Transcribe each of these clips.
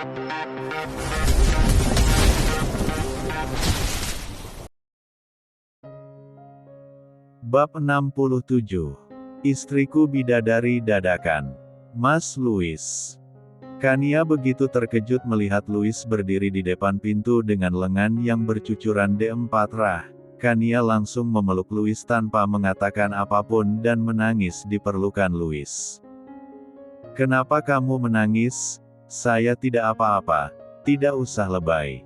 Bab 67. Istriku bidadari dadakan. Mas Louis. Kania begitu terkejut melihat Louis berdiri di depan pintu dengan lengan yang bercucuran D4 rah. Kania langsung memeluk Louis tanpa mengatakan apapun dan menangis di pelukan Louis. "Kenapa kamu menangis? Saya tidak apa-apa. Tidak usah lebay."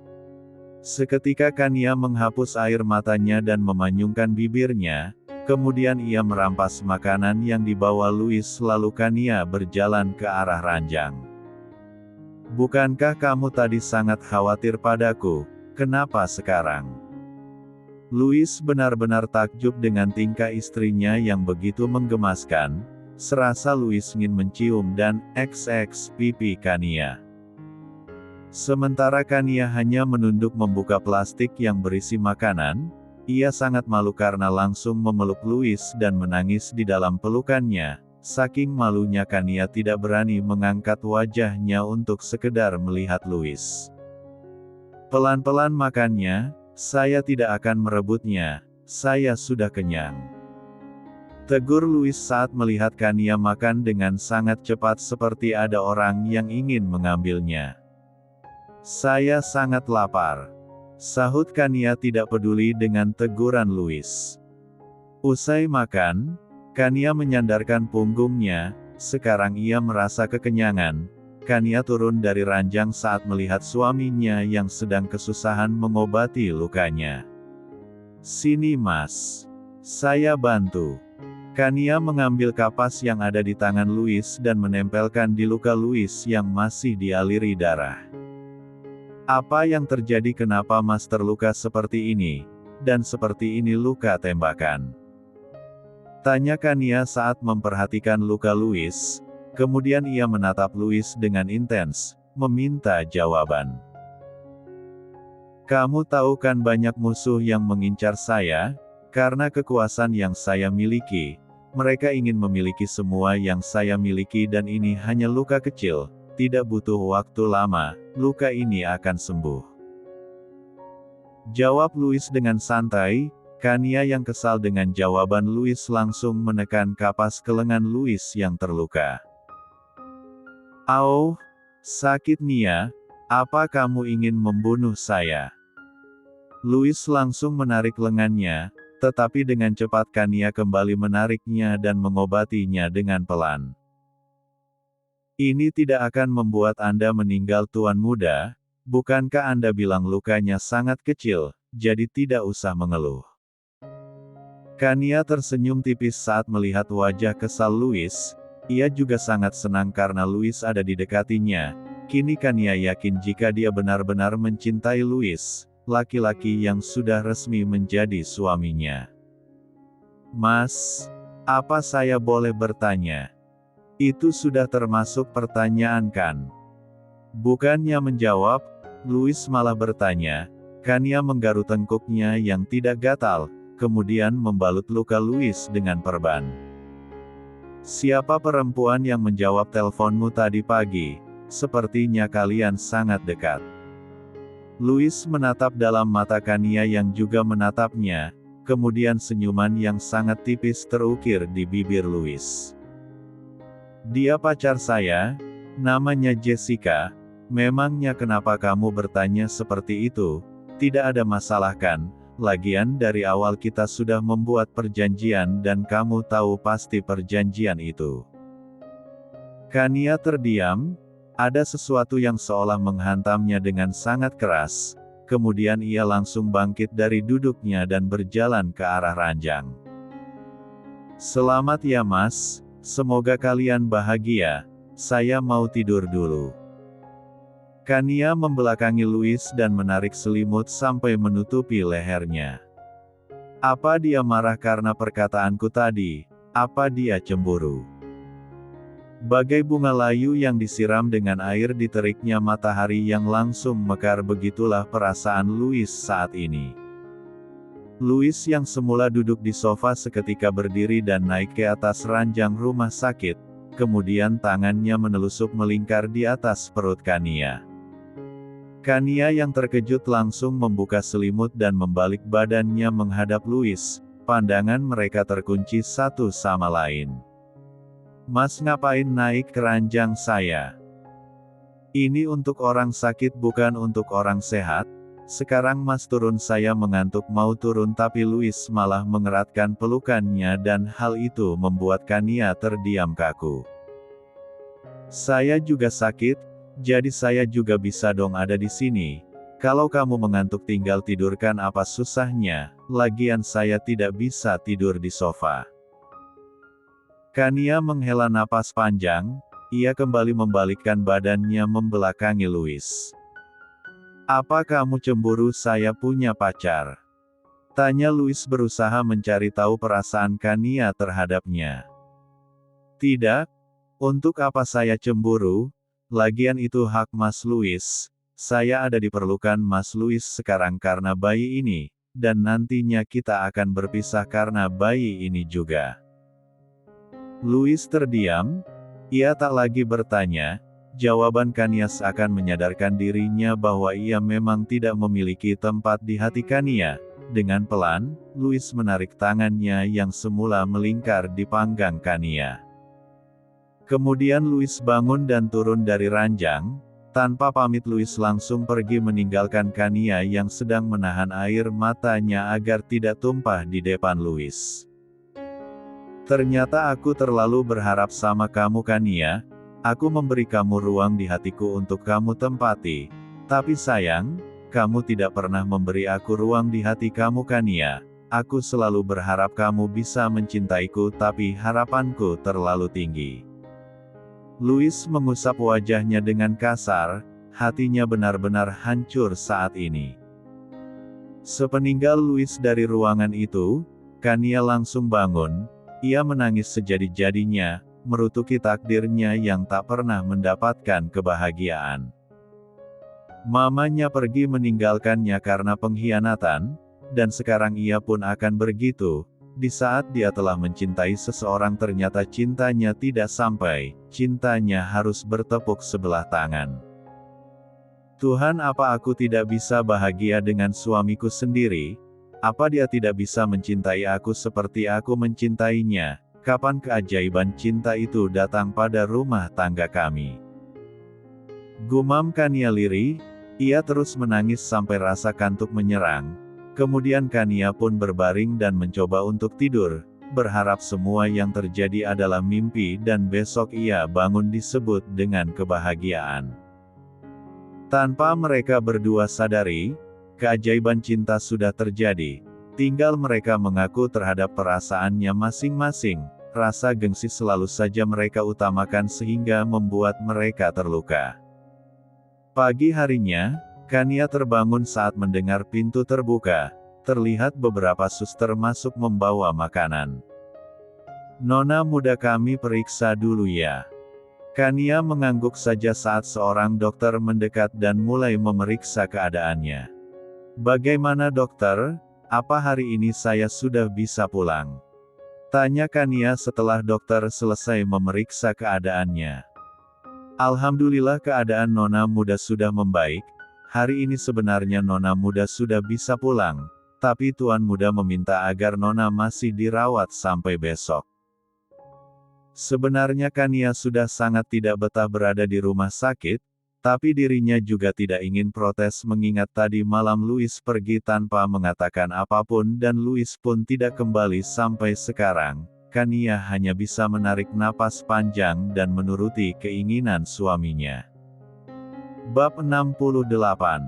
Seketika Kania menghapus air matanya dan memanyungkan bibirnya. Kemudian ia merampas makanan yang dibawa Louis lalu Kania berjalan ke arah ranjang. "Bukankah kamu tadi sangat khawatir padaku? Kenapa sekarang?" Louis benar-benar takjub dengan tingkah istrinya yang begitu menggemaskan. Serasa Louis ingin mencium dan XX pipi Kania. Sementara Kania hanya menunduk membuka plastik yang berisi makanan, ia sangat malu karena langsung memeluk Louis dan menangis di dalam pelukannya. Saking malunya Kania tidak berani mengangkat wajahnya untuk sekedar melihat Louis. "Pelan-pelan makannya, saya tidak akan merebutnya, saya sudah kenyang," tegur Louis saat melihat Kania makan dengan sangat cepat seperti ada orang yang ingin mengambilnya. "Saya sangat lapar," sahut Kania tidak peduli dengan teguran Louis. Usai makan, Kania menyandarkan punggungnya, sekarang ia merasa kekenyangan. Kania turun dari ranjang saat melihat suaminya yang sedang kesusahan mengobati lukanya. "Sini Mas. Saya bantu." Kania mengambil kapas yang ada di tangan Louis dan menempelkan di luka Louis yang masih dialiri darah. "Apa yang terjadi, kenapa Mas terluka seperti ini? Dan seperti ini luka tembakan?" tanya Kania saat memperhatikan luka Louis. Kemudian ia menatap Louis dengan intens, meminta jawaban. "Kamu tahu kan banyak musuh yang mengincar saya? Karena kekuasaan yang saya miliki, mereka ingin memiliki semua yang saya miliki dan ini hanya luka kecil, tidak butuh waktu lama, luka ini akan sembuh," jawab Louis dengan santai. Kania yang kesal dengan jawaban Louis langsung menekan kapas ke lengan Louis yang terluka. "Auh, sakit Nia, apa kamu ingin membunuh saya?" Louis langsung menarik lengannya, tetapi dengan cepat Kania kembali menariknya dan mengobatinya dengan pelan. "Ini tidak akan membuat Anda meninggal Tuan Muda, bukankah Anda bilang lukanya sangat kecil, jadi tidak usah mengeluh." Kania tersenyum tipis saat melihat wajah kesal Louis. Ia juga sangat senang karena Louis ada di dekatinya. Kini Kania yakin jika dia benar-benar mencintai Louis, laki-laki yang sudah resmi menjadi suaminya. "Mas, apa saya boleh bertanya?" "Itu sudah termasuk pertanyaan kan?" Bukannya menjawab, Louis malah bertanya. Kania menggaruk tengkuknya yang tidak gatal, kemudian membalut luka Louis dengan perban. "Siapa perempuan yang menjawab teleponmu tadi pagi? Sepertinya kalian sangat dekat." Louis menatap dalam mata Kania yang juga menatapnya, kemudian senyuman yang sangat tipis terukir di bibir Louis. "Dia pacar saya, namanya Jessica. Memangnya kenapa kamu bertanya seperti itu? Tidak ada masalah kan? Lagian dari awal kita sudah membuat perjanjian dan kamu tahu pasti perjanjian itu." Kania terdiam. Ada sesuatu yang seolah menghantamnya dengan sangat keras. Kemudian ia langsung bangkit dari duduknya dan berjalan ke arah ranjang. "Selamat ya Mas, semoga kalian bahagia. Saya mau tidur dulu." Kania membelakangi Louis dan menarik selimut sampai menutupi lehernya. Apa dia marah karena perkataanku tadi? Apa dia cemburu? Bagai bunga layu yang disiram dengan air di teriknya matahari yang langsung mekar, begitulah perasaan Louis saat ini. Louis yang semula duduk di sofa seketika berdiri dan naik ke atas ranjang rumah sakit, kemudian tangannya menelusup melingkar di atas perut Kania. Kania yang terkejut langsung membuka selimut dan membalik badannya menghadap Louis. Pandangan mereka terkunci satu sama lain. "Mas ngapain naik ke ranjang saya? Ini untuk orang sakit bukan untuk orang sehat. Sekarang Mas turun, saya mengantuk mau turun." Tapi Louis malah mengeratkan pelukannya dan hal itu membuat Kania terdiam kaku. "Saya juga sakit, jadi saya juga bisa dong ada di sini. Kalau kamu mengantuk tinggal tidurkan, apa susahnya, lagian saya tidak bisa tidur di sofa." Kania menghela napas panjang, ia kembali membalikkan badannya membelakangi Louis. "Apa kamu cemburu saya punya pacar?" tanya Louis berusaha mencari tahu perasaan Kania terhadapnya. "Tidak, untuk apa saya cemburu? Lagian itu hak Mas Louis. Saya ada diperlukan Mas Louis sekarang karena bayi ini, dan nantinya kita akan berpisah karena bayi ini juga." Louis terdiam. Ia tak lagi bertanya. Jawaban Kania seakan menyadarkan dirinya bahwa ia memang tidak memiliki tempat di hati Kania. Dengan pelan, Louis menarik tangannya yang semula melingkar di panggang Kania. Kemudian Louis bangun dan turun dari ranjang. Tanpa pamit Louis langsung pergi meninggalkan Kania yang sedang menahan air matanya agar tidak tumpah di depan Louis. "Ternyata aku terlalu berharap sama kamu Kania. Aku memberi kamu ruang di hatiku untuk kamu tempati. Tapi sayang, kamu tidak pernah memberi aku ruang di hati kamu Kania. Aku selalu berharap kamu bisa mencintaiku tapi harapanku terlalu tinggi." Louis mengusap wajahnya dengan kasar, hatinya benar-benar hancur saat ini. Sepeninggal Louis dari ruangan itu, Kania langsung bangun. Ia menangis sejadi-jadinya, merutuki takdirnya yang tak pernah mendapatkan kebahagiaan. Mamanya pergi meninggalkannya karena pengkhianatan, dan sekarang ia pun akan begitu. Di saat dia telah mencintai seseorang ternyata cintanya tidak sampai, cintanya harus bertepuk sebelah tangan. "Tuhan, apa aku tidak bisa bahagia dengan suamiku sendiri? Apa dia tidak bisa mencintai aku seperti aku mencintainya? Kapan keajaiban cinta itu datang pada rumah tangga kami?" Gumam Kania lirih. Ia terus menangis sampai rasa kantuk menyerang. Kemudian Kania pun berbaring dan mencoba untuk tidur, berharap semua yang terjadi adalah mimpi dan besok ia bangun disebut dengan kebahagiaan. Tanpa mereka berdua sadari, keajaiban cinta sudah terjadi. Tinggal mereka mengaku terhadap perasaannya masing-masing. Rasa gengsi selalu saja mereka utamakan sehingga membuat mereka terluka. Pagi harinya, Kania terbangun saat mendengar pintu terbuka. Terlihat beberapa suster masuk membawa makanan. "Nona muda, kami periksa dulu ya." Kania mengangguk saja saat seorang dokter mendekat dan mulai memeriksa keadaannya. "Bagaimana dokter? Apa hari ini saya sudah bisa pulang?" tanya Kania setelah dokter selesai memeriksa keadaannya. "Alhamdulillah keadaan Nona muda sudah membaik. Hari ini sebenarnya Nona muda sudah bisa pulang, tapi Tuan muda meminta agar Nona masih dirawat sampai besok." Sebenarnya Kania sudah sangat tidak betah berada di rumah sakit, tapi dirinya juga tidak ingin protes mengingat tadi malam Louis pergi tanpa mengatakan apapun dan Louis pun tidak kembali sampai sekarang. Kania hanya bisa menarik napas panjang dan menuruti keinginan suaminya. Bab 68.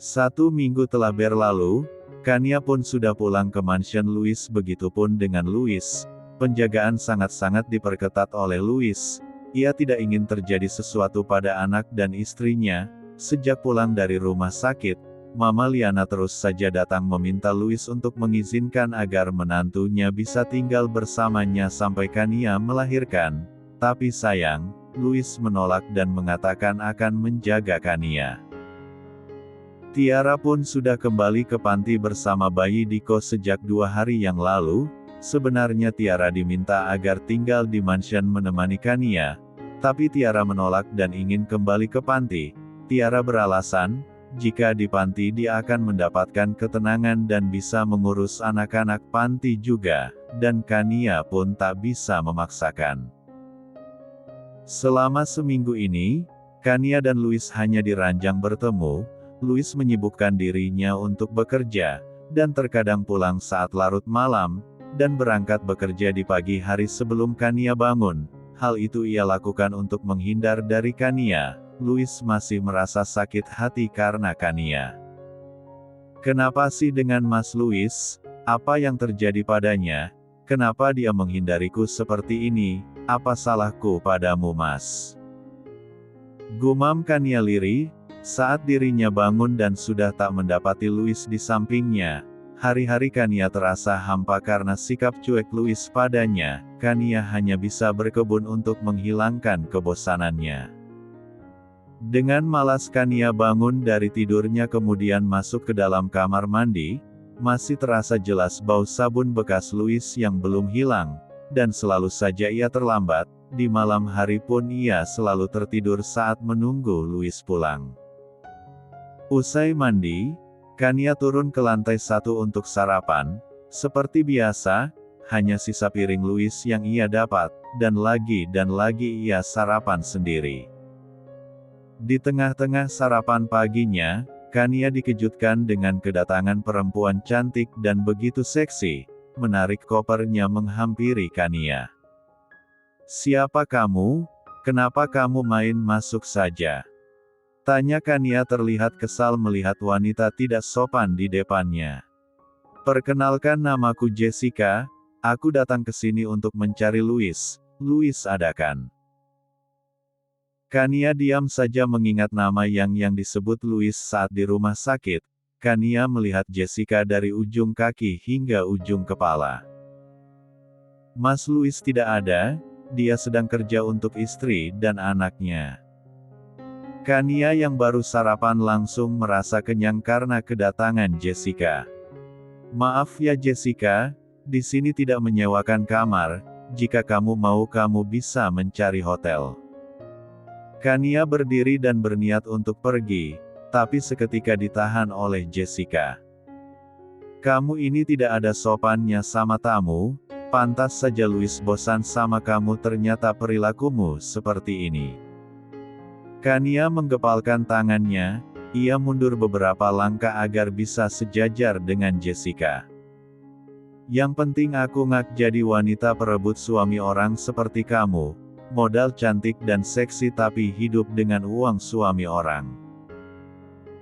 1 minggu telah berlalu, Kania pun sudah pulang ke mansion Louis. Begitupun dengan Louis. Penjagaan sangat-sangat diperketat oleh Louis. Ia tidak ingin terjadi sesuatu pada anak dan istrinya. Sejak pulang dari rumah sakit, Mama Liana terus saja datang meminta Louis untuk mengizinkan agar menantunya bisa tinggal bersamanya sampai Kania melahirkan. Tapi sayang, Louis menolak dan mengatakan akan menjaga Kania. Tiara pun sudah kembali ke panti bersama bayi Diko sejak 2 hari yang lalu. Sebenarnya Tiara diminta agar tinggal di mansion menemani Kania, tapi Tiara menolak dan ingin kembali ke panti. Tiara beralasan, jika di panti dia akan mendapatkan ketenangan dan bisa mengurus anak-anak panti juga, dan Kania pun tak bisa memaksakan. Selama seminggu ini, Kania dan Louis hanya diranjang bertemu. Louis menyibukkan dirinya untuk bekerja, dan terkadang pulang saat larut malam, dan berangkat bekerja di pagi hari sebelum Kania bangun. Hal itu ia lakukan untuk menghindar dari Kania. Louis masih merasa sakit hati karena Kania. Kenapa sih dengan Mas Louis? Apa yang terjadi padanya? Kenapa dia menghindariku seperti ini? Apa salahku padamu, Mas? Gumam Kania lirih, saat dirinya bangun dan sudah tak mendapati Louis di sampingnya. Hari-hari Kania terasa hampa karena sikap cuek Louis padanya. Kania hanya bisa berkebun untuk menghilangkan kebosanannya. Dengan malas Kania bangun dari tidurnya kemudian masuk ke dalam kamar mandi. Masih terasa jelas bau sabun bekas Louis yang belum hilang. Dan selalu saja ia terlambat. Di malam hari pun ia selalu tertidur saat menunggu Louis pulang. Usai mandi, Kania turun ke lantai 1 untuk sarapan. Seperti biasa, hanya sisa piring Louis yang ia dapat, dan lagi ia sarapan sendiri. Di tengah-tengah sarapan paginya, Kania dikejutkan dengan kedatangan perempuan cantik dan begitu seksi. Menarik kopernya menghampiri Kania. "Siapa kamu? Kenapa kamu main masuk saja?" tanya Kania terlihat kesal melihat wanita tidak sopan di depannya. "Perkenalkan, namaku Jessica, aku datang ke sini untuk mencari Louis. Louis ada kan?" Kania diam saja mengingat nama yang disebut Louis saat di rumah sakit. Kania melihat Jessica dari ujung kaki hingga ujung kepala. "Mas Louis tidak ada, dia sedang kerja untuk istri dan anaknya." Kania yang baru sarapan langsung merasa kenyang karena kedatangan Jessica. "Maaf ya Jessica, di sini tidak menyewakan kamar, jika kamu mau kamu bisa mencari hotel." Kania berdiri dan berniat untuk pergi, tapi seketika ditahan oleh Jessica. "Kamu ini tidak ada sopannya sama tamu, pantas saja Louis bosan sama kamu, ternyata perilakumu seperti ini." Kania menggepalkan tangannya, ia mundur beberapa langkah agar bisa sejajar dengan Jessica. "Yang penting aku ngak jadi wanita perebut suami orang seperti kamu, modal cantik dan seksi tapi hidup dengan uang suami orang."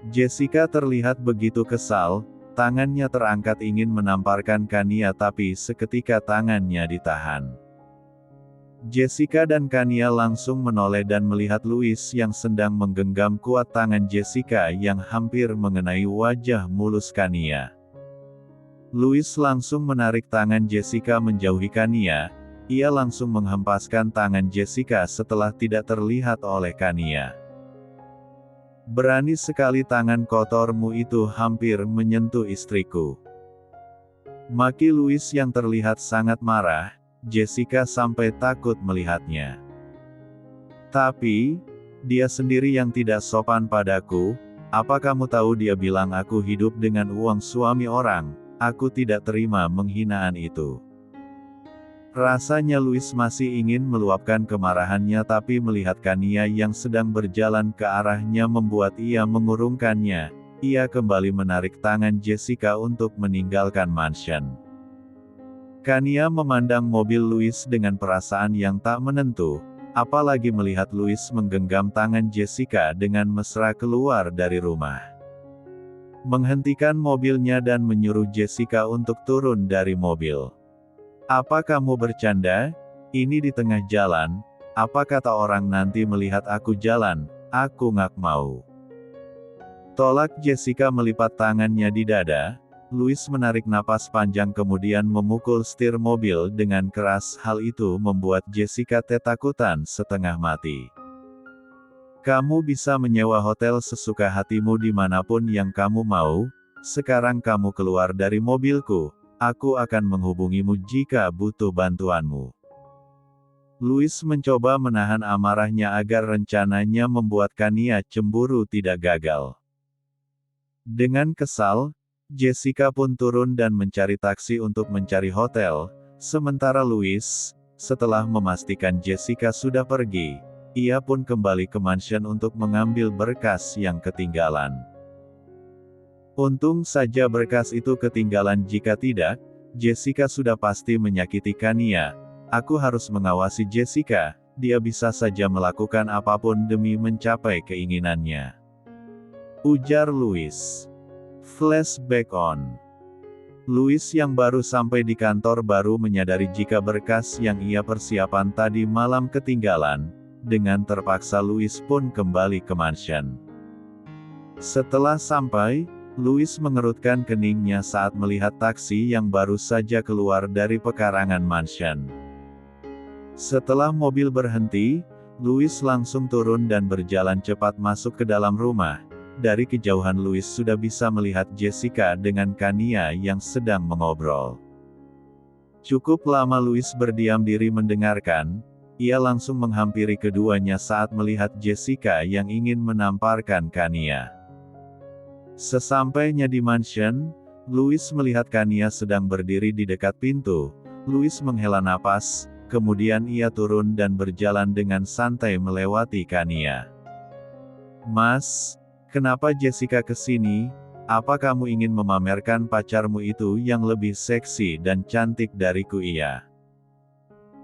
Jessica terlihat begitu kesal, tangannya terangkat ingin menamparkan Kania tapi seketika tangannya ditahan. Jessica dan Kania langsung menoleh dan melihat Louis yang sedang menggenggam kuat tangan Jessica yang hampir mengenai wajah mulus Kania. Louis langsung menarik tangan Jessica menjauhi Kania. Ia langsung menghempaskan tangan Jessica setelah tidak terlihat oleh Kania. "Berani sekali tangan kotormu itu hampir menyentuh istriku," maki Louis yang terlihat sangat marah. Jessica sampai takut melihatnya. "Tapi, dia sendiri yang tidak sopan padaku. Apa kamu tahu dia bilang aku hidup dengan uang suami orang? Aku tidak terima menghinaan itu." Rasanya Louis masih ingin meluapkan kemarahannya tapi melihat Kania yang sedang berjalan ke arahnya membuat ia mengurungkannya. Ia kembali menarik tangan Jessica untuk meninggalkan mansion. Kania memandang mobil Louis dengan perasaan yang tak menentu, apalagi melihat Louis menggenggam tangan Jessica dengan mesra keluar dari rumah. Menghentikan mobilnya dan menyuruh Jessica untuk turun dari mobil. "Apa kamu bercanda? Ini di tengah jalan, apa kata orang nanti melihat aku jalan? Aku ngak mau." Tolak Jessica melipat tangannya di dada. Louis menarik napas panjang kemudian memukul setir mobil dengan keras. Hal itu membuat Jessica ketakutan setengah mati. "Kamu bisa menyewa hotel sesuka hatimu dimanapun yang kamu mau. Sekarang kamu keluar dari mobilku. Aku akan menghubungimu jika butuh bantuanmu." Louis mencoba menahan amarahnya agar rencananya membuat Kania cemburu tidak gagal. Dengan kesal, Jessica pun turun dan mencari taksi untuk mencari hotel, sementara Louis, setelah memastikan Jessica sudah pergi, ia pun kembali ke mansion untuk mengambil berkas yang ketinggalan. Untung saja berkas itu ketinggalan, jika tidak, Jessica sudah pasti menyakiti Kania. Aku harus mengawasi Jessica, dia bisa saja melakukan apapun demi mencapai keinginannya. Ujar Louis. Flashback on. Louis yang baru sampai di kantor baru menyadari jika berkas yang ia persiapan tadi malam ketinggalan. Dengan terpaksa Louis pun kembali ke mansion. Setelah sampai, Louis mengerutkan keningnya saat melihat taksi yang baru saja keluar dari pekarangan mansion. Setelah mobil berhenti, Louis langsung turun dan berjalan cepat masuk ke dalam rumah. Dari kejauhan Louis sudah bisa melihat Jessica dengan Kania yang sedang mengobrol. Cukup lama Louis berdiam diri mendengarkan, ia langsung menghampiri keduanya saat melihat Jessica yang ingin menamparkan Kania. Sesampainya di mansion, Louis melihat Kania sedang berdiri di dekat pintu. Louis menghela napas, kemudian ia turun dan berjalan dengan santai melewati Kania. "Mas, kenapa Jessica kesini? Apa kamu ingin memamerkan pacarmu itu yang lebih seksi dan cantik dariku?" Iya.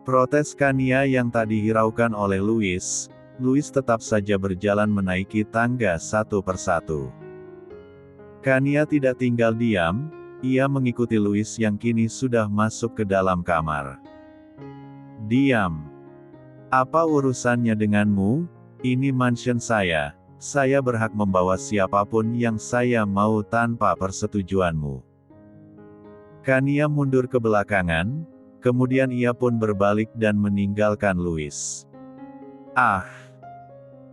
Protes Kania yang tadi hiraukan oleh Louis. Louis tetap saja berjalan menaiki tangga satu persatu. Kania tidak tinggal diam, ia mengikuti Louis yang kini sudah masuk ke dalam kamar. "Diam. Apa urusannya denganmu? Ini mansion saya berhak membawa siapapun yang saya mau tanpa persetujuanmu." Kania mundur ke belakangan, kemudian ia pun berbalik dan meninggalkan Louis. "Ah!"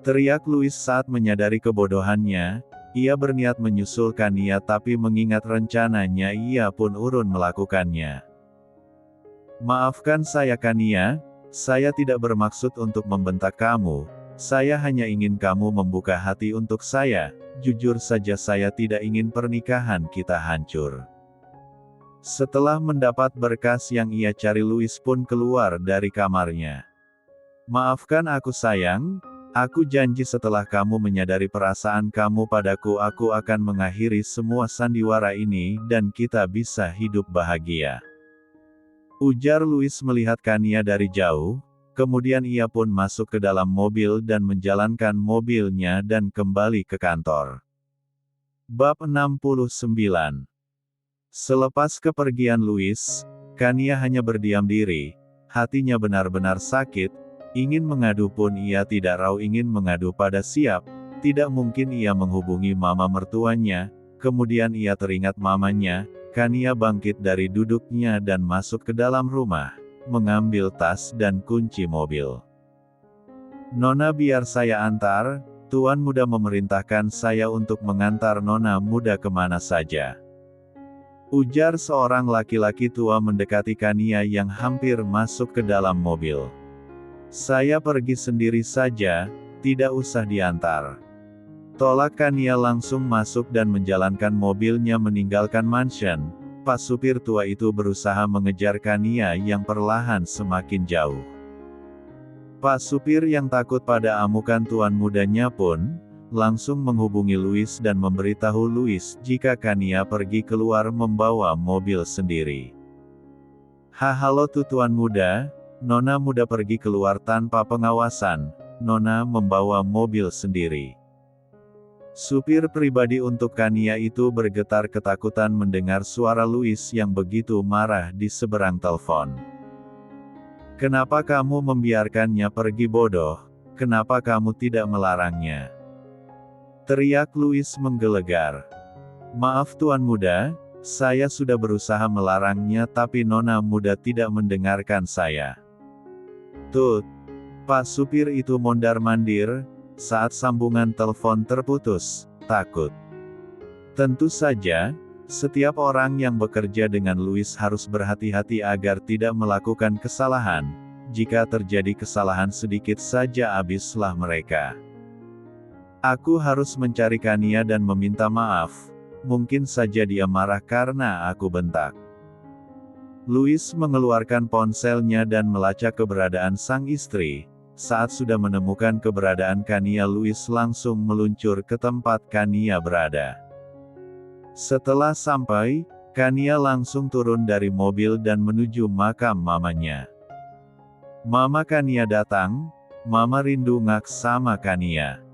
teriak Louis saat menyadari kebodohannya. Ia berniat menyusul Kania tapi mengingat rencananya ia pun urun melakukannya. "Maafkan saya Kania, saya tidak bermaksud untuk membentak kamu. Saya hanya ingin kamu membuka hati untuk saya. Jujur saja saya tidak ingin pernikahan kita hancur." Setelah mendapat berkas yang ia cari, Louis pun keluar dari kamarnya. "Maafkan aku sayang, aku janji setelah kamu menyadari perasaan kamu padaku aku akan mengakhiri semua sandiwara ini dan kita bisa hidup bahagia." Ujar Louis melihat Kania dari jauh, kemudian ia pun masuk ke dalam mobil dan menjalankan mobilnya dan kembali ke kantor. Bab 69. Selepas kepergian Louis, Kania hanya berdiam diri, hatinya benar-benar sakit, ingin mengadu pun ia tidak ragu, ingin mengadu pada siap, tidak mungkin ia menghubungi mama mertuanya, kemudian ia teringat mamanya. Kania bangkit dari duduknya dan masuk ke dalam rumah, mengambil tas dan kunci mobil. "Nona, biar saya antar, Tuan Muda memerintahkan saya untuk mengantar Nona Muda kemana saja." Ujar seorang laki-laki tua mendekati Kania yang hampir masuk ke dalam mobil. "Saya pergi sendiri saja, tidak usah diantar." Tolak Kania langsung masuk dan menjalankan mobilnya meninggalkan mansion. Pak supir tua itu berusaha mengejar Kania yang perlahan semakin jauh. Pak supir yang takut pada amukan tuan mudanya pun langsung menghubungi Louis dan memberitahu Louis jika Kania pergi keluar membawa mobil sendiri. Halo tuan muda, Nona Muda pergi keluar tanpa pengawasan, Nona membawa mobil sendiri." Supir pribadi untuk Kania itu bergetar ketakutan mendengar suara Louis yang begitu marah di seberang telepon. "Kenapa kamu membiarkannya pergi bodoh? Kenapa kamu tidak melarangnya?" teriak Louis menggelegar. "Maaf Tuan Muda, saya sudah berusaha melarangnya tapi Nona Muda tidak mendengarkan saya." "Tut!" Pak supir itu mondar-mandir, saat sambungan telepon terputus, takut. Tentu saja, setiap orang yang bekerja dengan Louis harus berhati-hati agar tidak melakukan kesalahan. jika terjadi kesalahan sedikit saja habislah mereka. Aku harus mencari Kania dan meminta maaf. Mungkin saja dia marah karena aku bentak. Louis mengeluarkan ponselnya dan melacak keberadaan sang istri. Saat sudah menemukan keberadaan Kania, Louis langsung meluncur ke tempat Kania berada. Setelah sampai, Kania langsung turun dari mobil dan menuju makam mamanya. Mama Kania datang, Mama rindu ngak sama Kania.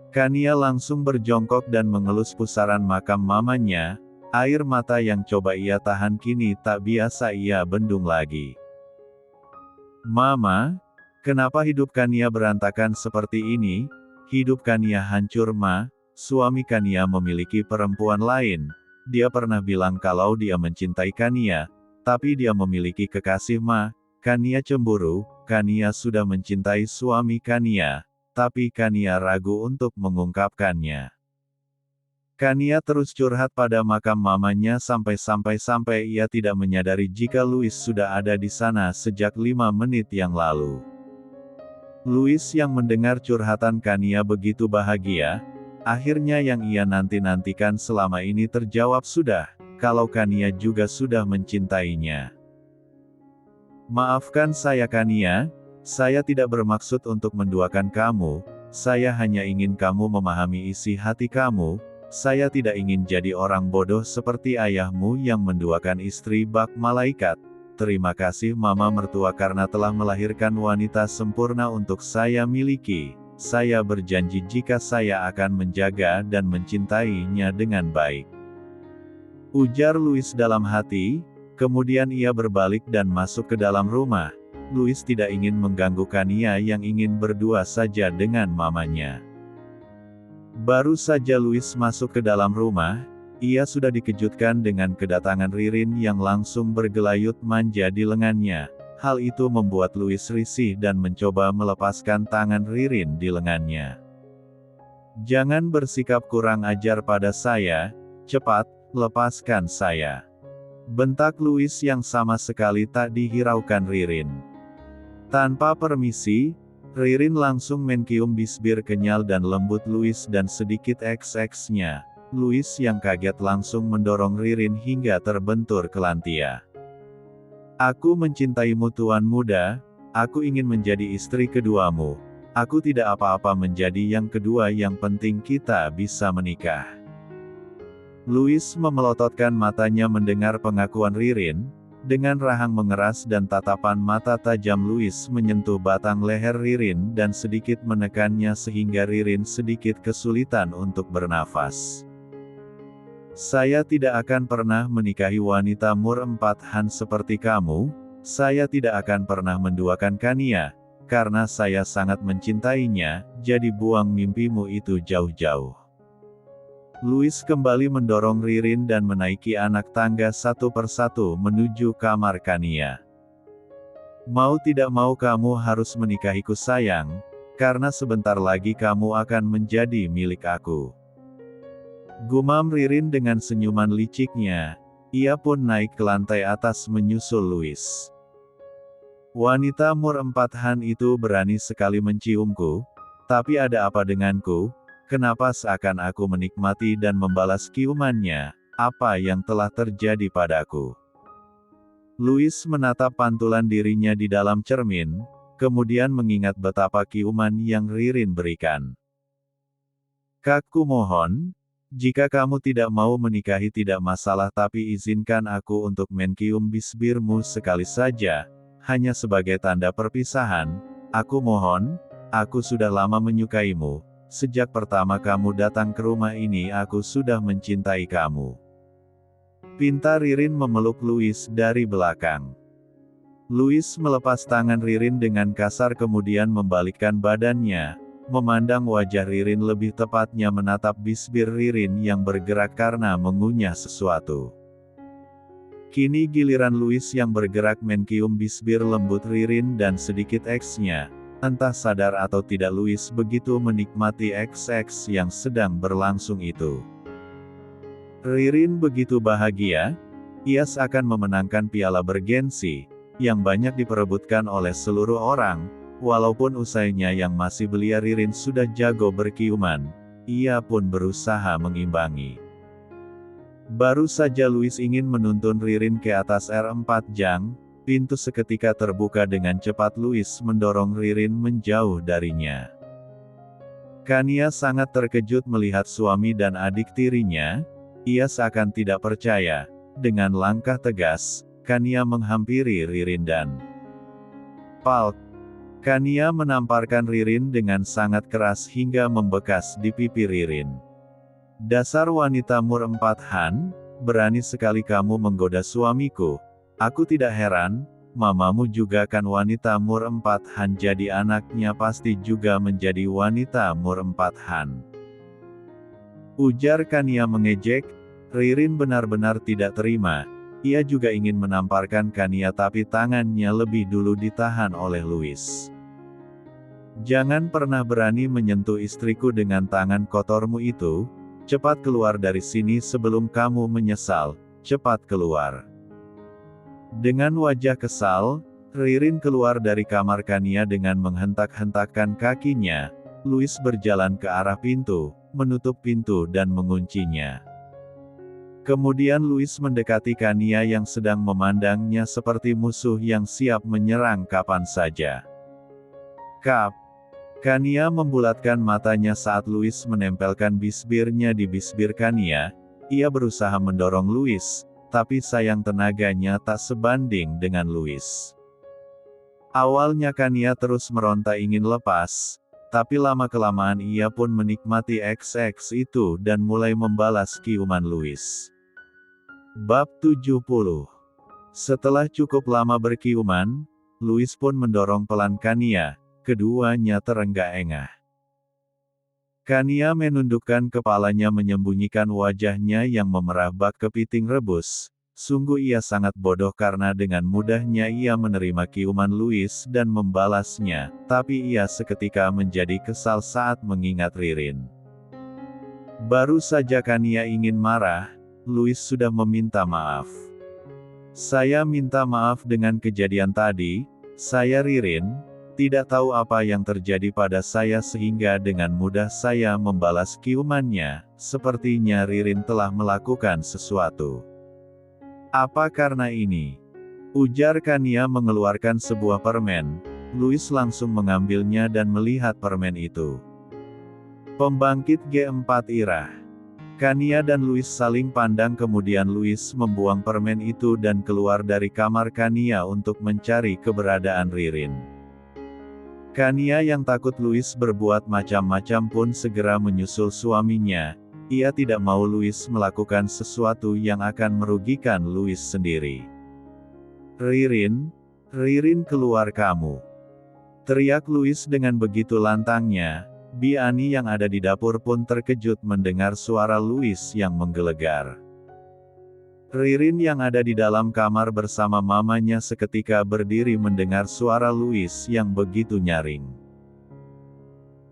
Kania langsung berjongkok dan mengelus pusaran makam mamanya, air mata yang coba ia tahan kini tak biasa ia bendung lagi. Mama, kenapa hidup Kania berantakan seperti ini? Hidup Kania hancur Ma, suami Kania memiliki perempuan lain. Dia pernah bilang kalau dia mencintai Kania, tapi dia memiliki kekasih Ma. Kania cemburu, Kania sudah mencintai suami Kania. Tapi Kania ragu untuk mengungkapkannya. Kania terus curhat pada makam mamanya sampai ia tidak menyadari jika Louis sudah ada di sana sejak 5 menit yang lalu. Louis yang mendengar curhatan Kania begitu bahagia, akhirnya yang ia nanti-nantikan selama ini terjawab sudah, kalau Kania juga sudah mencintainya. Maafkan saya Kania, saya tidak bermaksud untuk menduakan kamu, saya hanya ingin kamu memahami isi hati kamu, saya tidak ingin jadi orang bodoh seperti ayahmu yang menduakan istri bak malaikat. Terima kasih Mama mertua karena telah melahirkan wanita sempurna untuk saya miliki, saya berjanji jika saya akan menjaga dan mencintainya dengan baik. Ujar Louis dalam hati, kemudian ia berbalik dan masuk ke dalam rumah. Louis tidak ingin mengganggu Kania yang ingin berdua saja dengan mamanya. Baru saja Louis masuk ke dalam rumah, ia sudah dikejutkan dengan kedatangan Ririn yang langsung bergelayut manja di lengannya. Hal itu membuat Louis risih dan mencoba melepaskan tangan Ririn di lengannya. Jangan bersikap kurang ajar pada saya, cepat, lepaskan saya. Bentak Louis yang sama sekali tak dihiraukan Ririn. Tanpa permisi, Ririn langsung mencium bibir kenyal dan lembut Louis dan sedikit XX-nya. Louis yang kaget langsung mendorong Ririn hingga terbentur ke lantai. Aku mencintaimu tuan muda, aku ingin menjadi istri keduamu. Aku tidak apa-apa menjadi yang kedua, yang penting kita bisa menikah. Louis memelototkan matanya mendengar pengakuan Ririn. Dengan rahang mengeras dan tatapan mata tajam Louis menyentuh batang leher Ririn dan sedikit menekannya sehingga Ririn sedikit kesulitan untuk bernafas. Saya tidak akan pernah menikahi wanita umur 4-an seperti kamu, saya tidak akan pernah menduakan Kania, karena saya sangat mencintainya, jadi buang mimpimu itu jauh-jauh. Louis kembali mendorong Ririn dan menaiki anak tangga satu persatu menuju kamar Kania. Mau tidak mau kamu harus menikahiku sayang, karena sebentar lagi kamu akan menjadi milik aku. Gumam Ririn dengan senyuman liciknya, ia pun naik ke lantai atas menyusul Louis. Wanita umur 4-an itu berani sekali menciumku, tapi ada apa denganku? Kenapa seakan aku menikmati dan membalas ciumannya? Apa yang telah terjadi padaku? Louis menatap pantulan dirinya di dalam cermin, kemudian mengingat betapa ciuman yang Ririn berikan. Kakku mohon, jika kamu tidak mau menikahi tidak masalah, tapi izinkan aku untuk mencium bibirmu sekali saja, hanya sebagai tanda perpisahan. Aku mohon, aku sudah lama menyukaimu. Sejak pertama kamu datang ke rumah ini aku sudah mencintai kamu. Pinta Ririn memeluk Louis dari belakang. Louis melepas tangan Ririn dengan kasar kemudian membalikkan badannya, memandang wajah Ririn, lebih tepatnya menatap bibir Ririn yang bergerak karena mengunyah sesuatu. Kini giliran Louis yang bergerak mencium bibir lembut Ririn dan sedikit X-nya. Entah sadar atau tidak Louis begitu menikmati XX yang sedang berlangsung itu. Ririn begitu bahagia, ia seakan memenangkan piala bergensi. yang banyak diperebutkan oleh seluruh orang. Walaupun usainya yang masih belia Ririn sudah jago berkiuman, ia pun berusaha mengimbangi. Baru saja Louis ingin menuntun Ririn ke atas R4 Jang, pintu seketika terbuka dengan cepat. Louis mendorong Ririn menjauh darinya. Kania sangat terkejut melihat suami dan adik tirinya. Ia seakan tidak percaya. Dengan langkah tegas, Kania menghampiri Ririn dan Palk. Kania menamparkan Ririn dengan sangat keras hingga membekas di pipi Ririn. Dasar wanita Mur 4 Han, berani sekali kamu menggoda suamiku. Aku tidak heran, mamamu juga kan wanita Mur 4 Han, jadi anaknya pasti juga menjadi wanita Mur 4 Han. Ujar Kania mengejek. Ririn benar-benar tidak terima. Ia juga ingin menamparkan Kania tapi tangannya lebih dulu ditahan oleh Louis. Jangan pernah berani menyentuh istriku dengan tangan kotormu itu. Cepat keluar dari sini sebelum kamu menyesal. Cepat keluar. Dengan wajah kesal, Ririn keluar dari kamar Kania dengan menghentak-hentakkan kakinya. Louis berjalan ke arah pintu, menutup pintu dan menguncinya. Kemudian Louis mendekati Kania yang sedang memandangnya seperti musuh yang siap menyerang kapan saja. Kap. Kania membulatkan matanya saat Louis menempelkan bisbirnya di bisbir Kania. Ia berusaha mendorong Louis, tapi sayang tenaganya tak sebanding dengan Louis. Awalnya Kania terus meronta ingin lepas, tapi lama-kelamaan ia pun menikmati XX itu dan mulai membalas kiuman Louis. Bab 70. Setelah cukup lama berkiuman, Louis pun mendorong pelan Kania. Keduanya terengah-engah. Kania menundukkan kepalanya menyembunyikan wajahnya yang memerah bak kepiting rebus. Sungguh ia sangat bodoh karena dengan mudahnya ia menerima kiuman Louis dan membalasnya, tapi ia seketika menjadi kesal saat mengingat Ririn. Baru saja Kania ingin marah, Louis sudah meminta maaf. Saya minta maaf dengan kejadian tadi, saya Ririn, tidak tahu apa yang terjadi pada saya sehingga dengan mudah saya membalas kiumannya, sepertinya Ririn telah melakukan sesuatu. Apa karena ini? Ujar Kania mengeluarkan sebuah permen. Louis langsung mengambilnya dan melihat permen itu. Pembangkit G4 Irah. Kania dan Louis saling pandang kemudian Louis membuang permen itu dan keluar dari kamar Kania untuk mencari keberadaan Ririn. Kania yang takut Louis berbuat macam-macam pun segera menyusul suaminya. Ia tidak mau Louis melakukan sesuatu yang akan merugikan Louis sendiri. Ririn, Ririn keluar kamu. Teriak Louis dengan begitu lantangnya. Bi Ani yang ada di dapur pun terkejut mendengar suara Louis yang menggelegar. Ririn yang ada di dalam kamar bersama mamanya seketika berdiri mendengar suara Louis yang begitu nyaring.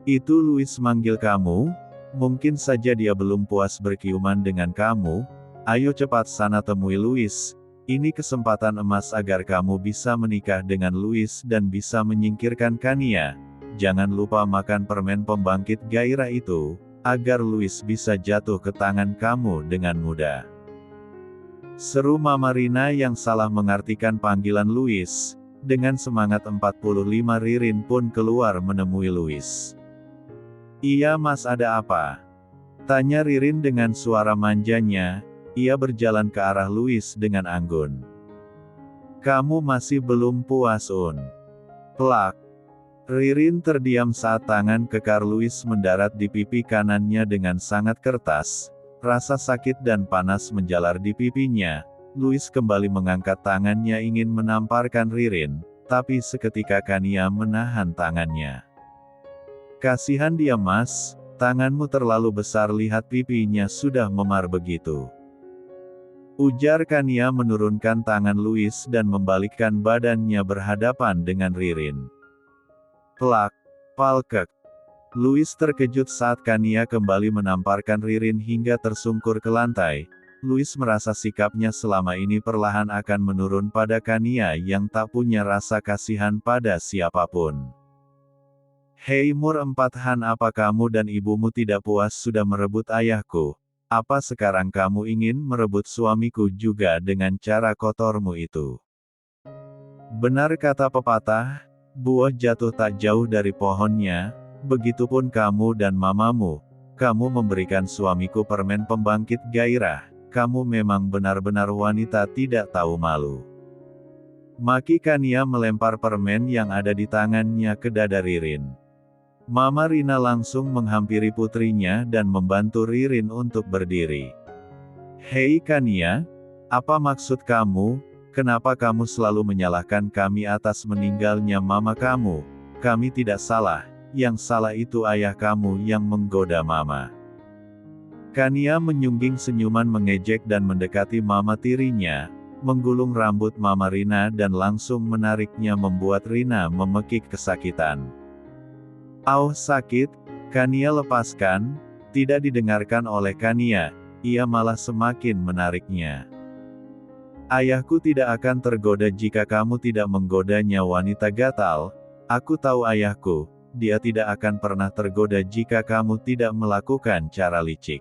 Itu Louis manggil kamu? Mungkin saja dia belum puas berkiuman dengan kamu. Ayo cepat sana temui Louis. Ini kesempatan emas agar kamu bisa menikah dengan Louis dan bisa menyingkirkan Kania. Jangan lupa makan permen pembangkit gairah itu, agar Louis bisa jatuh ke tangan kamu dengan mudah. Seru Mama Rina yang salah mengartikan panggilan Louis. Dengan semangat 45 Ririn pun keluar menemui Louis. Iya mas, ada apa? Tanya Ririn dengan suara manjanya. Ia berjalan ke arah Louis dengan anggun. Kamu masih belum puas Un? Plak. Ririn terdiam saat tangan kekar Louis mendarat di pipi kanannya dengan sangat keras. Rasa sakit dan panas menjalar di pipinya. Louis kembali mengangkat tangannya ingin menamparkan Ririn, tapi seketika Kania menahan tangannya. Kasihan dia mas, tanganmu terlalu besar, lihat pipinya sudah memar begitu. Ujar Kania menurunkan tangan Louis dan membalikkan badannya berhadapan dengan Ririn. Plak, palkek. Louis terkejut saat Kania kembali menamparkan Ririn hingga tersungkur ke lantai. Louis merasa sikapnya selama ini perlahan akan menurun pada Kania yang tak punya rasa kasihan pada siapapun. Hei Mur 4 Han, apa kamu dan ibumu tidak puas sudah merebut ayahku? Apa sekarang kamu ingin merebut suamiku juga dengan cara kotormu itu? Benar kata pepatah, buah jatuh tak jauh dari pohonnya, begitupun kamu dan mamamu. Kamu memberikan suamiku permen pembangkit gairah, kamu memang benar-benar wanita tidak tahu malu. Maki Kania melempar permen yang ada di tangannya ke dada Ririn. Mama Rina langsung menghampiri putrinya dan membantu Ririn untuk berdiri. Hei Kania, apa maksud kamu? Kenapa kamu selalu menyalahkan kami atas meninggalnya mama kamu? Kami tidak salah, yang salah itu ayah kamu yang menggoda mama. Kania menyungging senyuman mengejek dan mendekati mama tirinya, menggulung rambut mama Rina dan langsung menariknya membuat Rina memekik kesakitan. Au sakit, Kania lepaskan, tidak didengarkan oleh Kania, ia malah semakin menariknya. Ayahku tidak akan tergoda jika kamu tidak menggodanya wanita gatal, aku tahu ayahku, dia tidak akan pernah tergoda jika kamu tidak melakukan cara licik.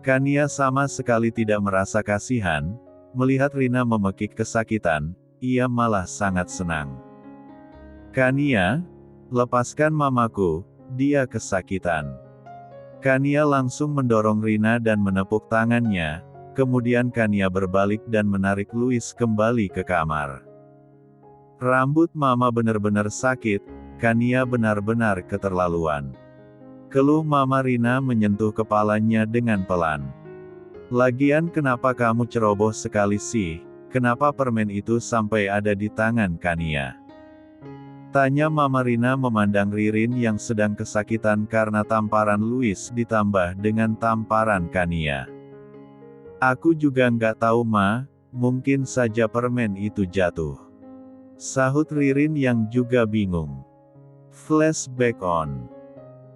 Kania sama sekali tidak merasa kasihan, melihat Rina memekik kesakitan, ia malah sangat senang. Kania, lepaskan mamaku, dia kesakitan. Kania langsung mendorong Rina dan menepuk tangannya, kemudian Kania berbalik dan menarik Louis kembali ke kamar. Rambut mama benar-benar sakit, Kania benar-benar keterlaluan. Keluh mama Rina menyentuh kepalanya dengan pelan. Lagian kenapa kamu ceroboh sekali sih, kenapa permen itu sampai ada di tangan Kania? Tanya mama Rina memandang Ririn yang sedang kesakitan karena tamparan Louis ditambah dengan tamparan Kania. Aku juga nggak tahu ma, mungkin saja permen itu jatuh. Sahut Ririn yang juga bingung. Flashback on.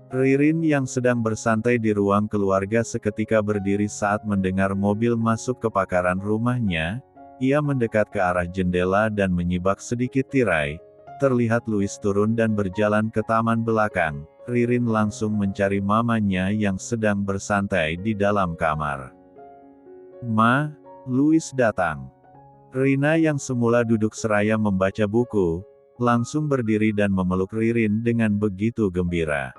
Ririn yang sedang bersantai di ruang keluarga seketika berdiri saat mendengar mobil masuk ke pakaran rumahnya, ia mendekat ke arah jendela dan menyibak sedikit tirai. Terlihat Louis turun dan berjalan ke taman belakang, Ririn langsung mencari mamanya yang sedang bersantai di dalam kamar. Ma, Louis datang. Rina yang semula duduk seraya membaca buku, langsung berdiri dan memeluk Ririn dengan begitu gembira.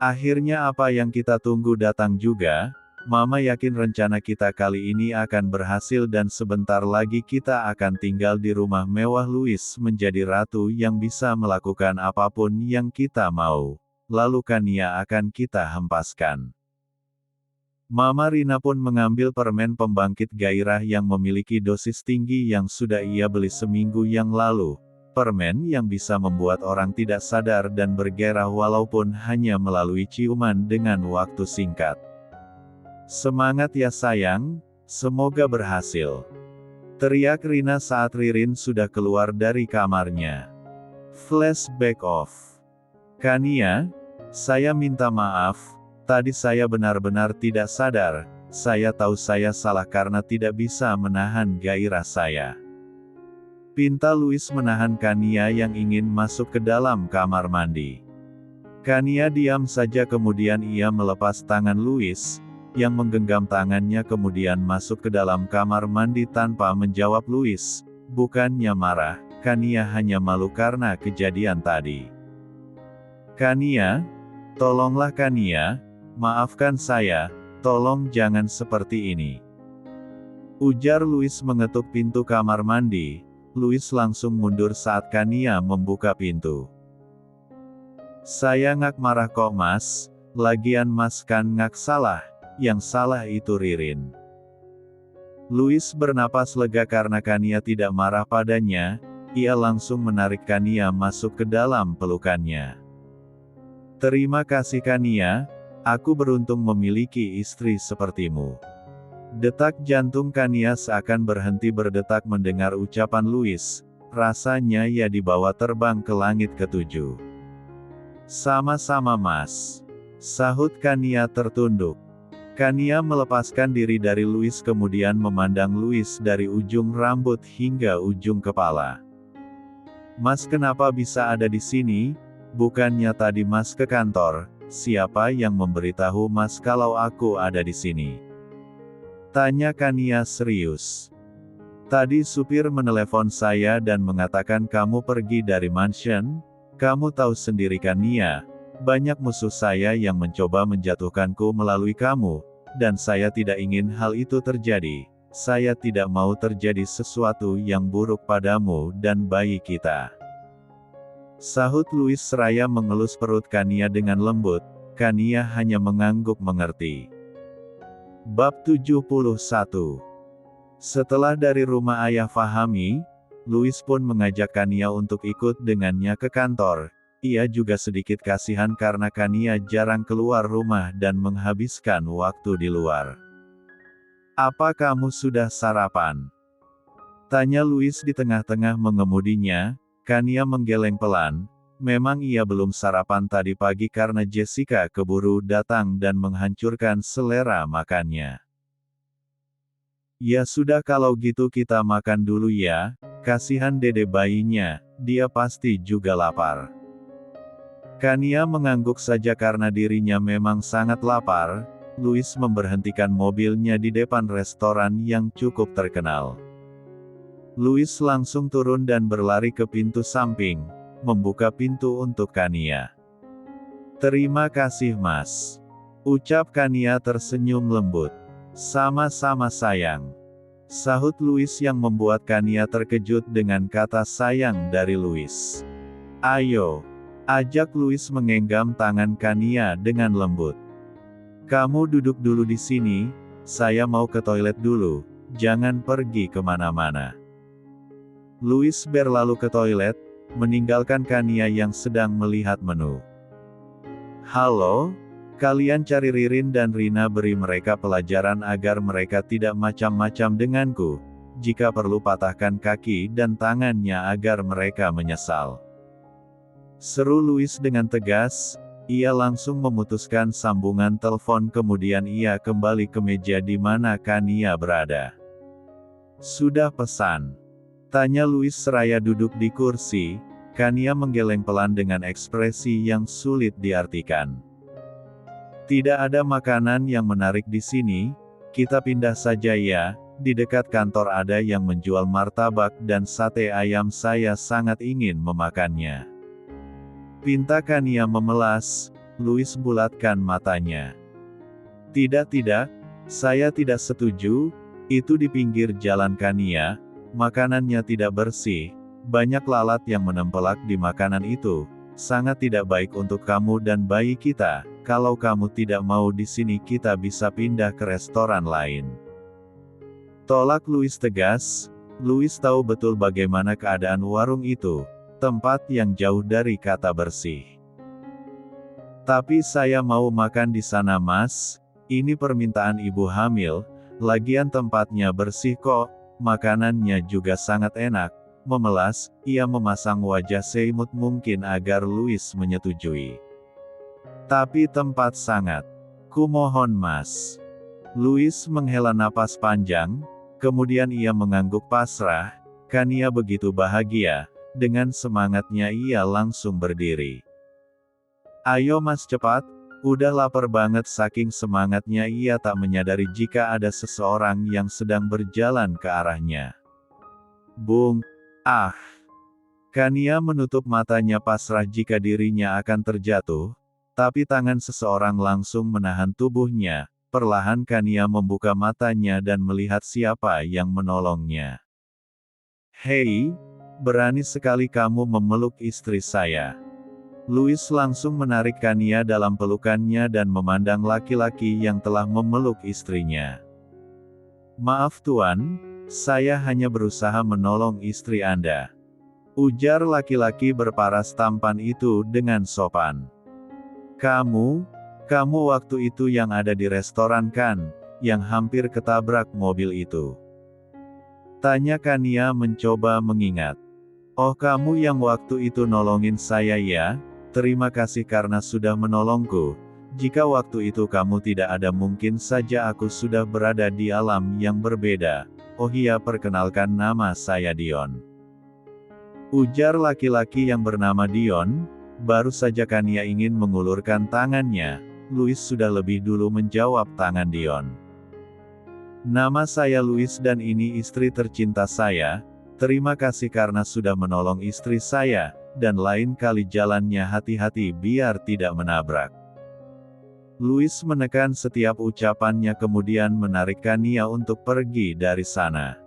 Akhirnya apa yang kita tunggu datang juga, Mama yakin rencana kita kali ini akan berhasil dan sebentar lagi kita akan tinggal di rumah mewah. Louis menjadi ratu yang bisa melakukan apapun yang kita mau. Lalu Kania akan kita hempaskan. Mama Rina pun mengambil permen pembangkit gairah yang memiliki dosis tinggi yang sudah ia beli seminggu yang lalu. Permen yang bisa membuat orang tidak sadar dan bergairah walaupun hanya melalui ciuman dengan waktu singkat. Semangat ya sayang, semoga berhasil. Teriak Rina saat Ririn sudah keluar dari kamarnya. Flashback off. Kania, saya minta maaf, tadi saya benar-benar tidak sadar, saya tahu saya salah karena tidak bisa menahan gairah saya. Pinta Louis menahan Kania yang ingin masuk ke dalam kamar mandi. Kania diam saja kemudian ia melepas tangan Louis, yang menggenggam tangannya kemudian masuk ke dalam kamar mandi tanpa menjawab Louis. Bukannya marah, Kania hanya malu karena kejadian tadi. Kania, tolonglah Kania, maafkan saya, tolong jangan seperti ini. Ujar Louis mengetuk pintu kamar mandi. Louis langsung mundur saat Kania membuka pintu. Saya ngak marah kok mas, lagian mas kan ngak salah. Yang salah itu Ririn. Louis bernapas lega karena Kania tidak marah padanya, ia langsung menarik Kania masuk ke dalam pelukannya. Terima kasih Kania, aku beruntung memiliki istri sepertimu. Detak jantung Kania seakan berhenti berdetak mendengar ucapan Louis, rasanya ia dibawa terbang ke langit ketujuh. Sama-sama mas. Sahut Kania tertunduk. Kania melepaskan diri dari Louis kemudian memandang Louis dari ujung rambut hingga ujung kepala. Mas, kenapa bisa ada di sini? Bukannya tadi Mas ke kantor? Siapa yang memberitahu Mas kalau aku ada di sini? Tanya Kania serius. Tadi supir menelepon saya dan mengatakan kamu pergi dari mansion. Kamu tahu sendiri kan Nia, banyak musuh saya yang mencoba menjatuhkanku melalui kamu, dan saya tidak ingin hal itu terjadi. Saya tidak mau terjadi sesuatu yang buruk padamu dan bayi kita. Sahut Louis seraya mengelus perut Kania dengan lembut. Kania hanya mengangguk mengerti. Bab 71. Setelah dari rumah ayah Fahmi, Louis pun mengajak Kania untuk ikut dengannya ke kantor. Ia juga sedikit kasihan karena Kania jarang keluar rumah dan menghabiskan waktu di luar. Apa kamu sudah sarapan? Tanya Louis di tengah-tengah mengemudinya. Kania menggeleng pelan. Memang ia belum sarapan tadi pagi karena Jessica keburu datang dan menghancurkan selera makannya. Ya sudah kalau gitu kita makan dulu ya, kasihan dede bayinya, dia pasti juga lapar. Kania mengangguk saja karena dirinya memang sangat lapar. Louis memberhentikan mobilnya di depan restoran yang cukup terkenal. Louis langsung turun dan berlari ke pintu samping, membuka pintu untuk Kania. Terima kasih Mas. Ucap Kania tersenyum lembut. Sama-sama sayang. Sahut Louis yang membuat Kania terkejut dengan kata sayang dari Louis. Ayo. Ajak Louis menggenggam tangan Kania dengan lembut. Kamu duduk dulu di sini, saya mau ke toilet dulu, jangan pergi kemana-mana. Louis berlalu ke toilet, meninggalkan Kania yang sedang melihat menu. Halo? Kalian cari Ririn dan Rina, beri mereka pelajaran agar mereka tidak macam-macam denganku. Jika perlu patahkan kaki dan tangannya agar mereka menyesal. Seru Louis dengan tegas. Ia langsung memutuskan sambungan telepon kemudian ia kembali ke meja di mana Kania berada. Sudah pesan? Tanya Louis seraya duduk di kursi. Kania menggeleng pelan dengan ekspresi yang sulit diartikan. Tidak ada makanan yang menarik di sini, kita pindah saja ya, di dekat kantor ada yang menjual martabak dan sate ayam, saya sangat ingin memakannya. Pinta Kania memelas. Louis bulatkan matanya. Tidak, saya tidak setuju, itu di pinggir jalan Kania. Makanannya tidak bersih, banyak lalat yang menempelak di makanan itu, sangat tidak baik untuk kamu dan bayi kita. Kalau kamu tidak mau di sini kita bisa pindah ke restoran lain. Tolak Louis tegas. Louis tahu betul bagaimana keadaan warung itu, tempat yang jauh dari kata bersih. Tapi saya mau makan di sana Mas, ini permintaan ibu hamil, lagian tempatnya bersih kok. Makanannya juga sangat enak. Memelas, ia memasang wajah seimut mungkin agar Louis menyetujui. Tapi tempat sangat. Kumohon Mas. Louis menghela napas panjang, kemudian ia mengangguk pasrah. Kania begitu bahagia, dengan semangatnya ia langsung berdiri. Ayo Mas cepat, udah lapar banget. Saking semangatnya ia tak menyadari jika ada seseorang yang sedang berjalan ke arahnya. Bung! Ah! Kania menutup matanya pasrah jika dirinya akan terjatuh, tapi tangan seseorang langsung menahan tubuhnya. Perlahan Kania membuka matanya dan melihat siapa yang menolongnya. Hei! Berani sekali kamu memeluk istri saya. Louis langsung menarik Kania dalam pelukannya dan memandang laki-laki yang telah memeluk istrinya. Maaf Tuan, saya hanya berusaha menolong istri Anda. Ujar laki-laki berparas tampan itu dengan sopan. Kamu waktu itu yang ada di restoran kan, yang hampir ketabrak mobil itu? Tanya Kania mencoba mengingat. Oh kamu yang waktu itu nolongin saya ya? Terima kasih karena sudah menolongku. Jika waktu itu kamu tidak ada mungkin saja aku sudah berada di alam yang berbeda. Oh iya, perkenalkan, nama saya Dion. Ujar laki-laki yang bernama Dion. Baru saja Kania ingin mengulurkan tangannya, Louis sudah lebih dulu menjawab tangan Dion. Nama saya Louis dan ini istri tercinta saya. Terima kasih karena sudah menolong istri saya, dan lain kali jalannya hati-hati biar tidak menabrak. Louis menekan setiap ucapannya kemudian menarik Kania untuk pergi dari sana.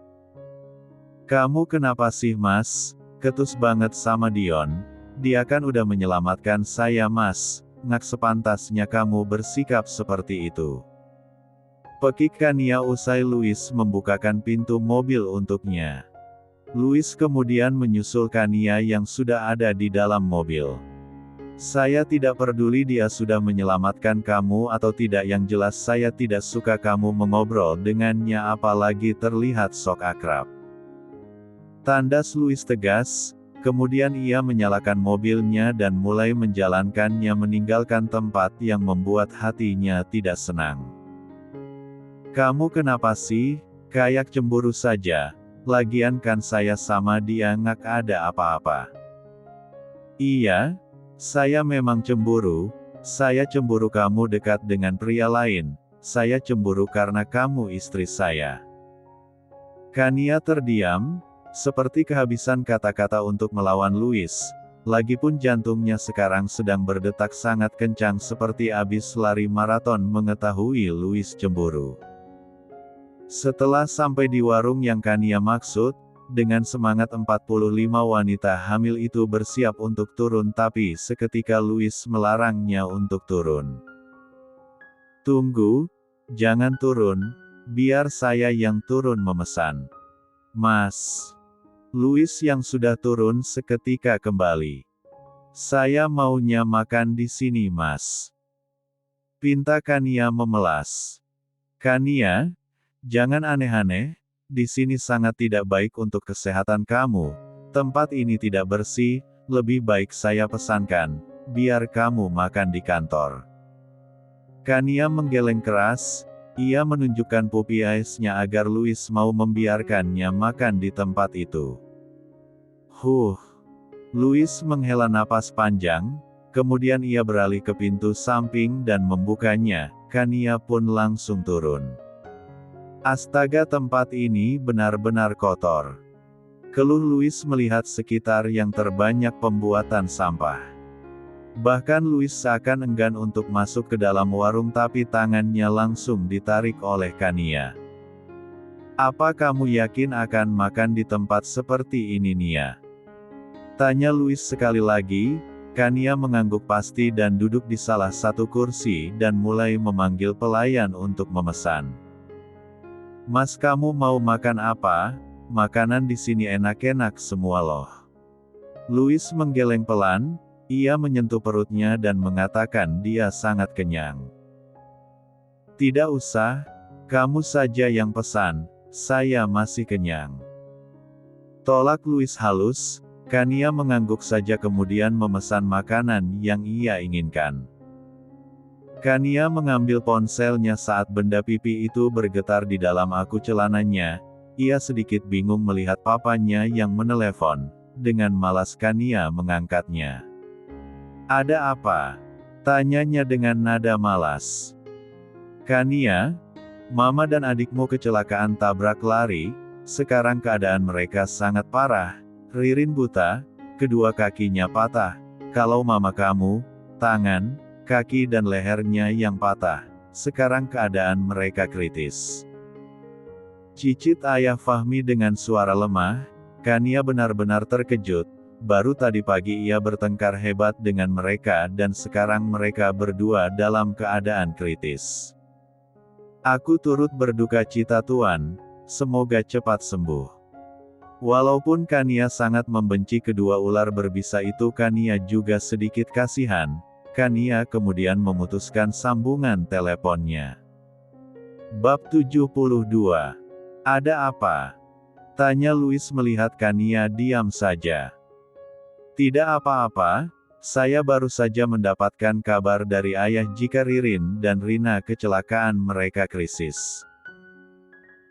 Kamu kenapa sih mas? Ketus banget sama Dion. Dia kan udah menyelamatkan saya mas. Ngak, sepantasnya kamu bersikap seperti itu. Pekik Kania usai Louis membukakan pintu mobil untuknya. Louis kemudian menyusul Kania yang sudah ada di dalam mobil. Saya tidak peduli dia sudah menyelamatkan kamu atau tidak, yang jelas saya tidak suka kamu mengobrol dengannya apalagi terlihat sok akrab. Tandas Louis tegas, kemudian ia menyalakan mobilnya dan mulai menjalankannya meninggalkan tempat yang membuat hatinya tidak senang. Kamu kenapa sih? Kayak cemburu saja. Lagian kan saya sama dia ngak ada apa-apa. Iya, saya memang cemburu. Saya cemburu kamu dekat dengan pria lain. Saya cemburu karena kamu istri saya. Kania terdiam, seperti kehabisan kata-kata untuk melawan Louis. Lagipun jantungnya sekarang sedang berdetak sangat kencang seperti abis lari maraton mengetahui Louis cemburu. Setelah sampai di warung yang Kania maksud, dengan semangat 45 wanita hamil itu bersiap untuk turun, tapi seketika Louis melarangnya untuk turun. Tunggu, jangan turun, biar saya yang turun memesan. Mas. Louis yang sudah turun seketika kembali. Saya maunya makan di sini mas. Pinta Kania memelas. Kania, jangan aneh-aneh. Di sini sangat tidak baik untuk kesehatan kamu. Tempat ini tidak bersih, lebih baik saya pesankan, biar kamu makan di kantor. Kania menggeleng keras, ia menunjukkan pupi ais-nya agar Louis mau membiarkannya makan di tempat itu. Louis menghela napas panjang, kemudian ia beralih ke pintu samping dan membukanya. Kania pun langsung turun. Astaga, tempat ini benar-benar kotor. Keluh Louis melihat sekitar yang terbanyak pembuatan sampah. Bahkan Louis seakan enggan untuk masuk ke dalam warung, tapi tangannya langsung ditarik oleh Kania. Apa kamu yakin akan makan di tempat seperti ini, Nia? Tanya Louis sekali lagi. Kania mengangguk pasti dan duduk di salah satu kursi dan mulai memanggil pelayan untuk memesan. Mas, kamu mau makan apa? Makanan di sini enak-enak semua loh. Louis menggeleng pelan, ia menyentuh perutnya dan mengatakan dia sangat kenyang. Tidak usah, kamu saja yang pesan, saya masih kenyang. Tolak Louis halus. Kania mengangguk saja kemudian memesan makanan yang ia inginkan. Kania mengambil ponselnya saat benda pipi itu bergetar di dalam aku celananya. Ia sedikit bingung melihat papanya yang menelepon. Dengan malas Kania mengangkatnya. Ada apa? Tanyanya dengan nada malas. Kania, mama dan adikmu kecelakaan tabrak lari. Sekarang keadaan mereka sangat parah. Ririn buta, kedua kakinya patah. Kalau mama kamu, tangan, kaki dan lehernya yang patah. Sekarang keadaan mereka kritis. Cicit ayah Fahmi dengan suara lemah. Kania benar-benar terkejut. Baru tadi pagi ia bertengkar hebat dengan mereka dan sekarang mereka berdua dalam keadaan kritis. Aku turut berduka cita Tuan, semoga cepat sembuh. Walaupun Kania sangat membenci kedua ular berbisa itu, Kania juga sedikit kasihan. Kania kemudian memutuskan sambungan teleponnya. Bab 72. Ada apa? Tanya Louis melihat Kania diam saja. Tidak apa-apa, Saya baru saja mendapatkan kabar dari ayah jika Ririn dan Rina kecelakaan mereka krisis.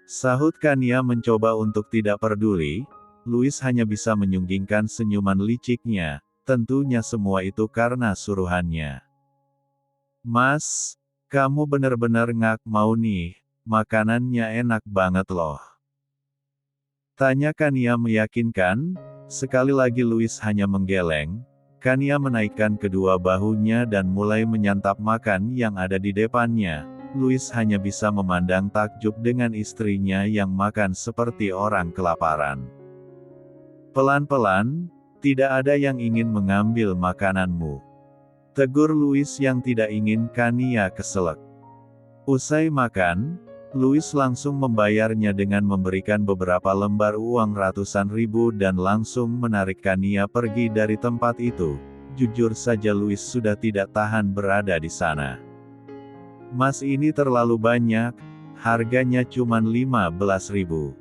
Sahut Kania mencoba untuk tidak peduli. Louis hanya bisa menyunggingkan senyuman liciknya, tentunya semua itu karena suruhannya. Mas, kamu benar-benar nggak mau nih, makanannya enak banget loh. Tanya Kania meyakinkan, sekali lagi Louis hanya menggeleng. Kania menaikkan kedua bahunya dan mulai menyantap makan yang ada di depannya. Louis hanya bisa memandang takjub dengan istrinya yang makan seperti orang kelaparan. Pelan-pelan, tidak ada yang ingin mengambil makananmu. Tegur Louis yang tidak ingin Kania keselak. Usai makan, Louis langsung membayarnya dengan memberikan beberapa lembar uang ratusan ribu dan langsung menarik Kania pergi dari tempat itu. Jujur saja Louis sudah tidak tahan berada di sana. Mas ini terlalu banyak, harganya cuma 15.000.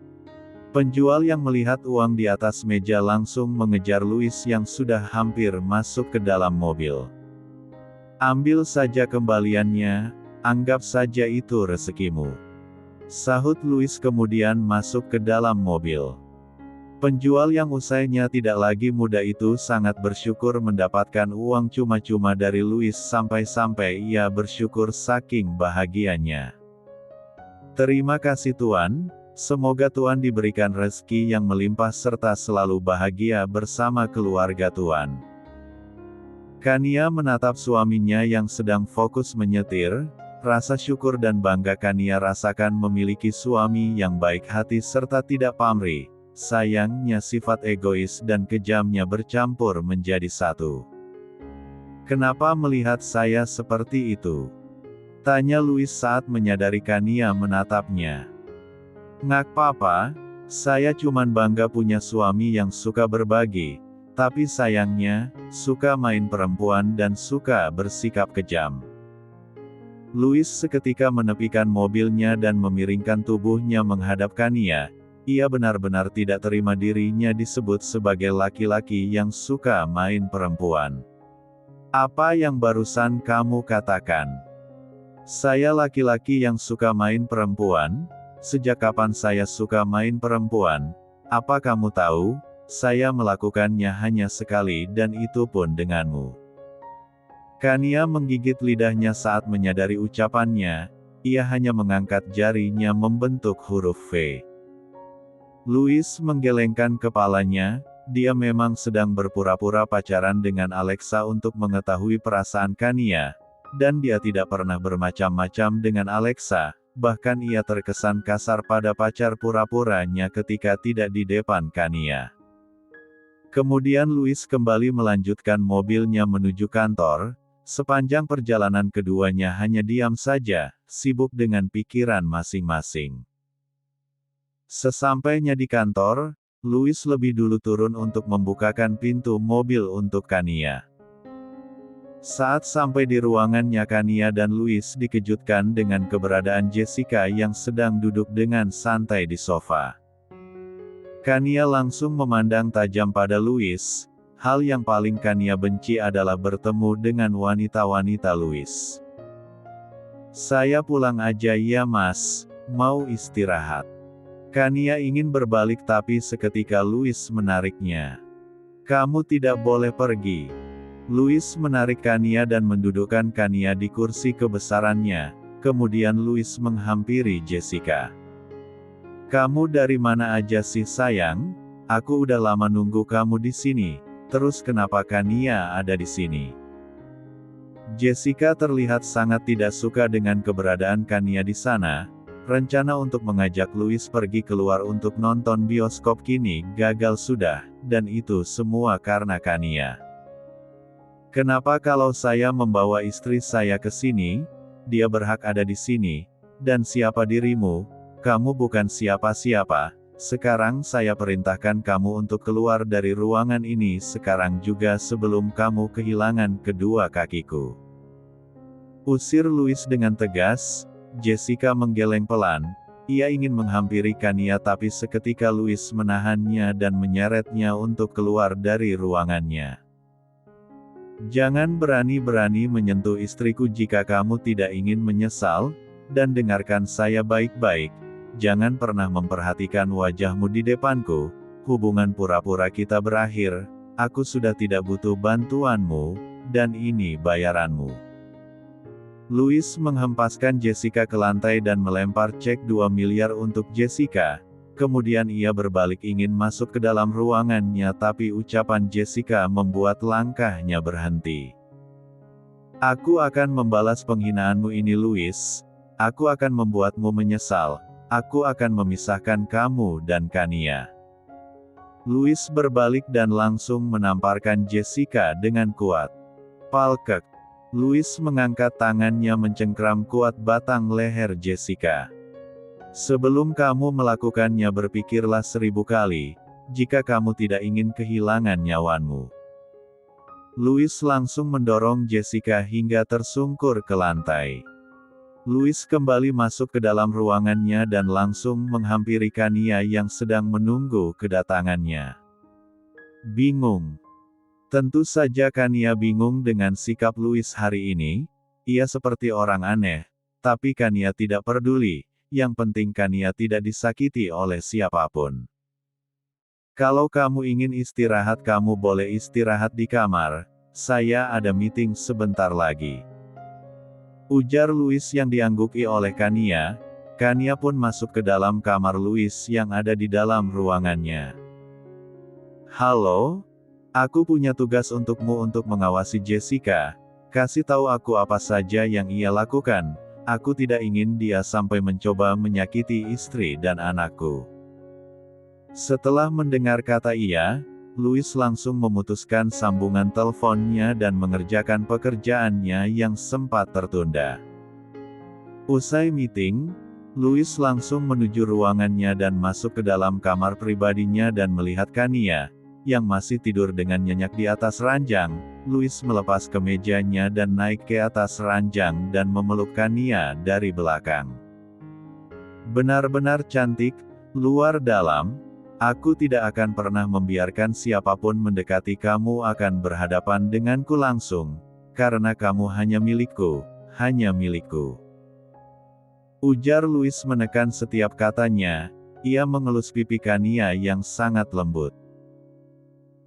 Penjual yang melihat uang di atas meja langsung mengejar Louis yang sudah hampir masuk ke dalam mobil. Ambil saja kembaliannya, anggap saja itu rezekimu. Sahut Louis kemudian masuk ke dalam mobil. Penjual yang usainya tidak lagi muda itu sangat bersyukur mendapatkan uang cuma-cuma dari Louis sampai-sampai ia bersyukur saking bahagianya. Terima kasih Tuan, semoga Tuan diberikan rezeki yang melimpah serta selalu bahagia bersama keluarga Tuan. Kania menatap suaminya yang sedang fokus menyetir. Rasa syukur dan bangga Kania rasakan memiliki suami yang baik hati serta tidak pamrih. Sayangnya sifat egois dan kejamnya bercampur menjadi satu. Kenapa melihat saya seperti itu? Tanya Louis saat menyadari Kania menatapnya. Nggak apa-apa, saya cuman bangga punya suami yang suka berbagi. Tapi sayangnya, suka main perempuan dan suka bersikap kejam. Louis seketika menepikan mobilnya dan memiringkan tubuhnya menghadap Kania. Ia benar-benar tidak terima dirinya disebut sebagai laki-laki yang suka main perempuan. Apa yang barusan kamu katakan? Saya laki-laki yang suka main perempuan? Sejak kapan saya suka main perempuan? Apa kamu tahu? Saya melakukannya hanya sekali dan itu pun denganmu. Kania menggigit lidahnya saat menyadari ucapannya, ia hanya mengangkat jarinya membentuk huruf V. Louis menggelengkan kepalanya, dia memang sedang berpura-pura pacaran dengan Alexa untuk mengetahui perasaan Kania, dan dia tidak pernah bermacam-macam dengan Alexa, bahkan ia terkesan kasar pada pacar pura-puranya ketika tidak di depan Kania. Kemudian Louis kembali melanjutkan mobilnya menuju kantor. Sepanjang perjalanan keduanya hanya diam saja, sibuk dengan pikiran masing-masing. Sesampainya di kantor, Louis lebih dulu turun untuk membukakan pintu mobil untuk Kania. Saat sampai di ruangannya Kania dan Louis dikejutkan dengan keberadaan Jessica yang sedang duduk dengan santai di sofa. Kania langsung memandang tajam pada Louis. Hal yang paling Kania benci adalah bertemu dengan wanita-wanita Louis. Saya pulang aja ya mas, mau istirahat. Kania ingin berbalik tapi seketika Louis menariknya. Kamu tidak boleh pergi. Louis menarik Kania dan mendudukkan Kania di kursi kebesarannya, kemudian Louis menghampiri Jessica. Kamu dari mana aja sih sayang? Aku udah lama nunggu kamu di sini. Terus kenapa Kania ada di sini? Jessica terlihat sangat tidak suka dengan keberadaan Kania di sana. Rencana untuk mengajak Louis pergi keluar untuk nonton bioskop kini gagal sudah, dan itu semua karena Kania. Kenapa kalau saya membawa istri saya ke sini? Dia berhak ada di sini. Dan siapa dirimu? Kamu bukan siapa-siapa. Sekarang saya perintahkan kamu untuk keluar dari ruangan ini sekarang juga sebelum kamu kehilangan kedua kakiku. Usir Louis dengan tegas. Jessica menggeleng pelan. Ia ingin menghampiri Kania tapi seketika Louis menahannya dan menyeretnya untuk keluar dari ruangannya. Jangan berani-berani menyentuh istriku jika kamu tidak ingin menyesal, dan dengarkan saya baik-baik, jangan pernah memperhatikan wajahmu di depanku, hubungan pura-pura kita berakhir, aku sudah tidak butuh bantuanmu, dan ini bayaranmu. Louis menghempaskan Jessica ke lantai dan melempar cek 2 miliar untuk Jessica. Kemudian ia berbalik ingin masuk ke dalam ruangannya tapi ucapan Jessica membuat langkahnya berhenti. Aku akan membalas penghinaanmu ini Louis. Aku akan membuatmu menyesal. Aku akan memisahkan kamu dan Kania. Louis berbalik dan langsung menamparkan Jessica dengan kuat. Palkek. Louis mengangkat tangannya mencengkram kuat batang leher Jessica. Sebelum kamu melakukannya berpikirlah 1000 kali, jika kamu tidak ingin kehilangan nyawamu. Louis langsung mendorong Jessica hingga tersungkur ke lantai. Louis kembali masuk ke dalam ruangannya dan langsung menghampiri Kania yang sedang menunggu kedatangannya. Bingung. Tentu saja Kania bingung dengan sikap Louis hari ini, ia seperti orang aneh, tapi Kania tidak peduli. Yang penting Kania tidak disakiti oleh siapapun. Kalau kamu ingin istirahat kamu boleh istirahat di kamar, saya ada meeting sebentar lagi. Ujar Louis yang diangguki oleh Kania. Kania pun masuk ke dalam kamar Louis yang ada di dalam ruangannya. Halo? Aku punya tugas untukmu untuk mengawasi Jessica. Kasih tahu aku apa saja yang ia lakukan. Aku tidak ingin dia sampai mencoba menyakiti istri dan anakku. Setelah mendengar kata ia, Louis langsung memutuskan sambungan teleponnya dan mengerjakan pekerjaannya yang sempat tertunda. Usai meeting, Louis langsung menuju ruangannya dan masuk ke dalam kamar pribadinya dan melihat Kania, yang masih tidur dengan nyenyak di atas ranjang. Louis melepas kemejanya dan naik ke atas ranjang dan memeluk Kania dari belakang. Benar-benar cantik, luar dalam, aku tidak akan pernah membiarkan siapapun mendekati kamu akan berhadapan denganku langsung, karena kamu hanya milikku, hanya milikku. Ujar Louis menekan setiap katanya, ia mengelus pipi Kania yang sangat lembut.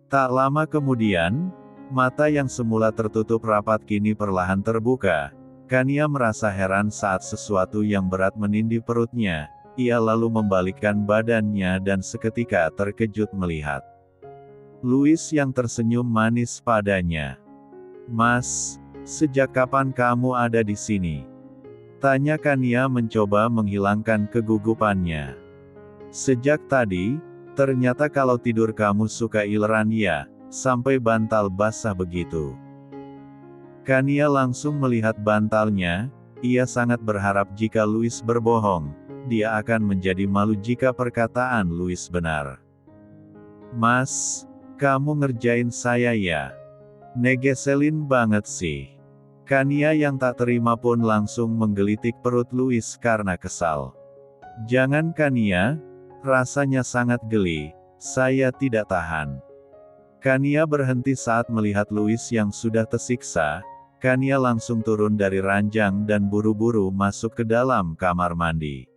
Tak lama kemudian, mata yang semula tertutup rapat kini perlahan terbuka. Kania merasa heran saat sesuatu yang berat menindih perutnya. Ia lalu membalikkan badannya dan seketika terkejut melihat Louis yang tersenyum manis padanya. Mas, sejak kapan kamu ada di sini? Tanya Kania mencoba menghilangkan kegugupannya. Sejak tadi, ternyata kalau tidur kamu suka ileran ya. Sampai bantal basah begitu. Kania langsung melihat bantalnya, ia sangat berharap jika Louis berbohong, dia akan menjadi malu jika perkataan Louis benar. Mas, kamu ngerjain saya ya? Ngeselin banget sih. Kania yang tak terima pun langsung menggelitik perut Louis karena kesal. Jangan Kania, rasanya sangat geli, saya tidak tahan. Kania berhenti saat melihat Louis yang sudah tersiksa. Kania langsung turun dari ranjang dan buru-buru masuk ke dalam kamar mandi.